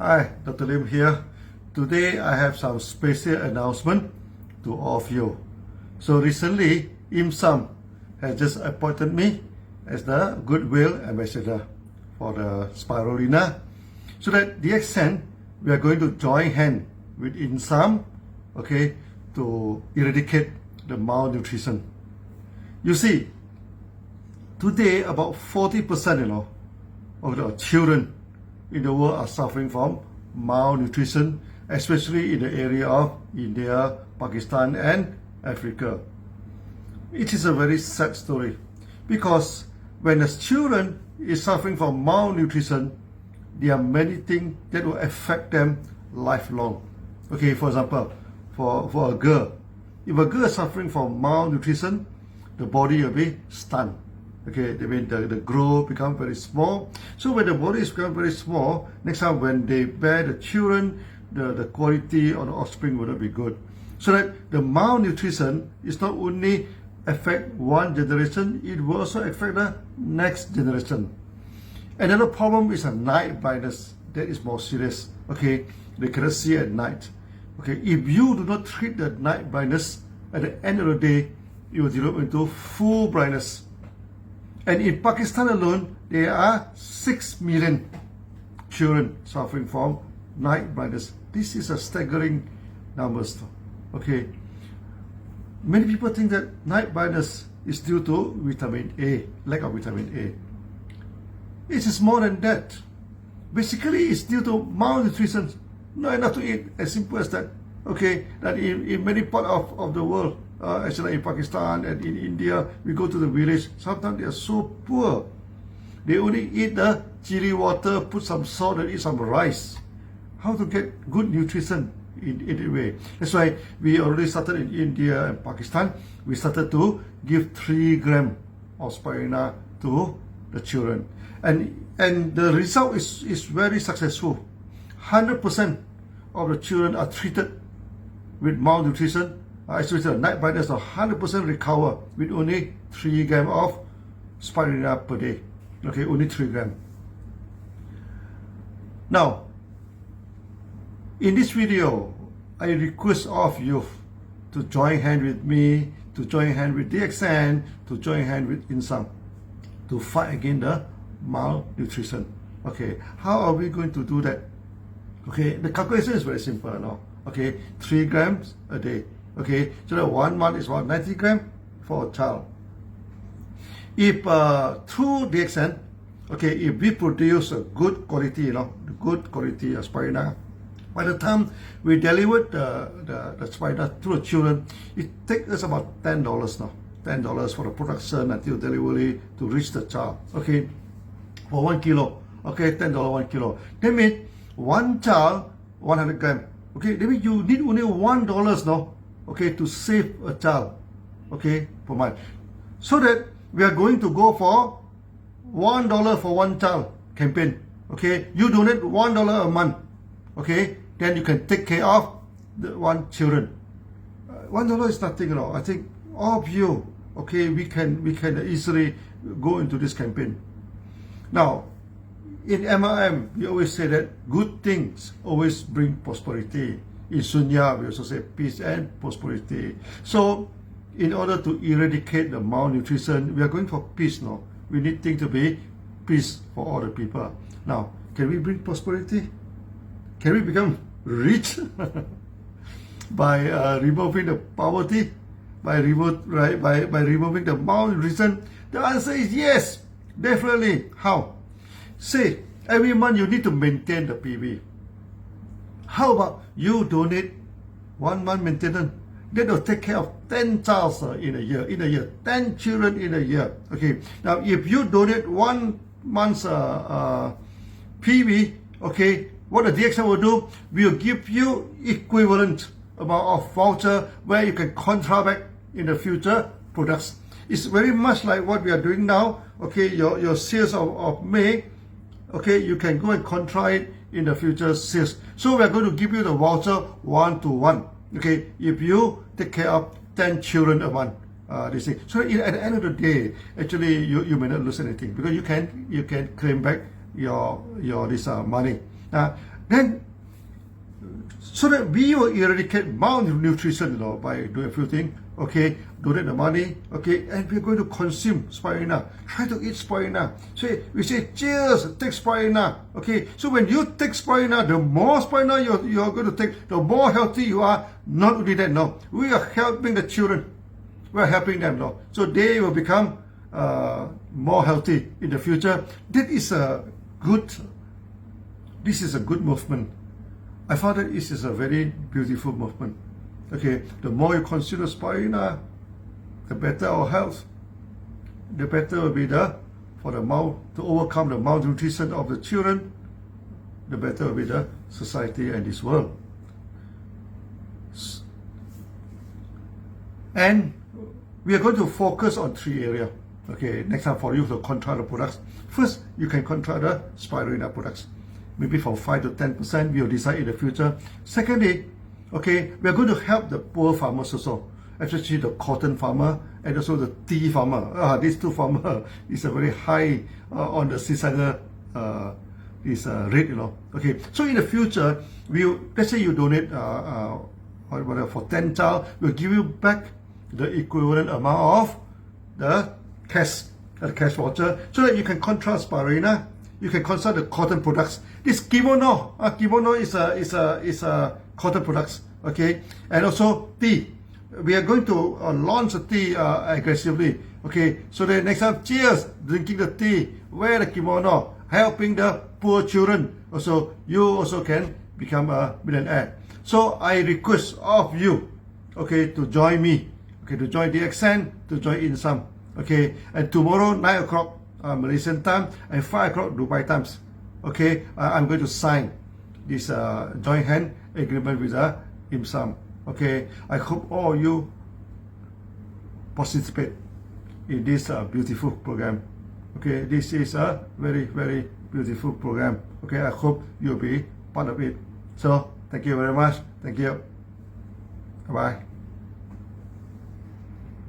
Hi, Dr. Lim here. Today I have some special announcement to all of you. So recently, IMSAM has just appointed me as the Goodwill Ambassador for the Spirulina. So that the extent we are going to join hand with IMSAM, okay, to eradicate the malnutrition. You see, today about 40%, of the children in the world are suffering from malnutrition, especially in the area of India, Pakistan and Africa. It is a very sad story because when the children is suffering from malnutrition, there are many things that will affect them lifelong. Okay, for example, for a girl, if a girl is suffering from malnutrition, the body will be stunned. Okay, that means the growth become very small. So when the body is become very small, next time when they bear the children, the quality of the offspring will not be good. So that the malnutrition is not only affect one generation, it will also affect the next generation. Another problem is a night blindness. That is more serious. Okay, they cannot see at night. Okay, if you do not treat the night blindness, at the end of the day, it will develop into full blindness. And in Pakistan alone, there are 6 million children suffering from night blindness. This is a staggering numbers. Okay, many people think that night blindness is due to vitamin A, lack of vitamin A. It is more than that. Basically, it's due to malnutrition. Not enough to eat, as simple as that. Okay, that in many parts of the world, actually in Pakistan and in India, we go to the village, sometimes they are so poor. They only eat the chili water, put some salt and eat some rice. How to get good nutrition in a way? That's why we already started in India and Pakistan. We started to give 3 grams of spirulina to the children. And the result is very successful. 100% of the children are treated with malnutrition, especially night blindness, 100% recover with only 3 grams of spirulina per day. Okay, only 3 grams. Now, in this video, I request all of you to join hand with me, to join hand with DXN, to join hand with IMSAM to fight against the malnutrition. Okay, how are we going to do that? Okay, the calculation is very simple now. Okay, 3 grams a day. Okay, so that 1 month is about 90 grams for a child. If through DXN, okay, if we produce a good quality, good quality spirulina, by the time we deliver the spirulina to the children, it takes us about $10 now. $10 for the production until delivery to reach the child. Okay, for 1 kilo. Okay, $10 1 kilo. That means one child 100 grams. Okay, that means you need only $1 now. Okay, to save a child. Okay, per month. So that we are going to go for $1 for one child campaign. Okay, you donate $1 a month. Okay, then you can take care of the one children. $1 is nothing, I think all of you, okay, we can easily go into this campaign. Now, in MLM, we always say that good things always bring prosperity. In Sunya, we also say peace and prosperity. So, in order to eradicate the malnutrition, we are going for peace now. We need things to be peace for all the people. Now, can we bring prosperity? Can we become rich by removing the poverty? By removing the malnutrition? The answer is yes, definitely. How? Say, every month you need to maintain the PV. How about you donate 1 month maintenance? That will take care of 10 children in a year, 10 children in a year. Okay. Now, if you donate 1 month's PV, okay, what the DXN will do, we will give you equivalent amount of voucher where you can contract back in the future products. It's very much like what we are doing now. Okay, your sales of May, okay, you can go and contract it in the future sales. So we are going to give you the voucher 1-to-1. Okay, if you take care of 10 children a month, this thing. So at the end of the day, actually you may not lose anything because you can claim back your this money. then so that we will eradicate malnutrition, by doing a few things. Okay, donate the money. Okay, and we're going to consume spirulina. Try to eat spirulina. So we say, cheers, take spirulina. Okay, so when you take spirulina, the more spirulina you're going to take, the more healthy you are. Not only that, no, we are helping the children. We are helping them, no, so they will become more healthy in the future. This is a good movement. I found that this is a very beautiful movement. Okay, the more you consume the spirulina, the better our health. The better will be to overcome the malnutrition of the children. The better will be the society and this world. And we are going to focus on 3 areas. Okay, next time for you to control the products. First, you can control the spirulina products. Maybe from 5 to 10%, we will decide in the future. Secondly, okay, we are going to help the poor farmers also, especially the cotton farmer and also the tea farmer. These 2 farmers is a very high on the suicidal rate, Okay, so in the future, let's say you donate for 10 child, we'll give you back the equivalent amount of the cash voucher, so that you can control spirulina, you can control the cotton products. This kimono is a cotton products, okay, and also tea. We are going to launch the tea aggressively, okay. So the next time, cheers, drinking the tea, wear the kimono, helping the poor children. Also, you also can become a millionaire. So I request of you, okay, to join me, okay, to join DXN, to join InSum, okay, and tomorrow 9 o'clock Malaysian time and 5 o'clock Dubai times, okay, I'm going to sign this joint hand agreement with InSum, okay. I hope all you participate in this beautiful program, okay. This is a very, very beautiful program, okay. I hope you'll be part of it. So thank you very much. Thank you. Bye.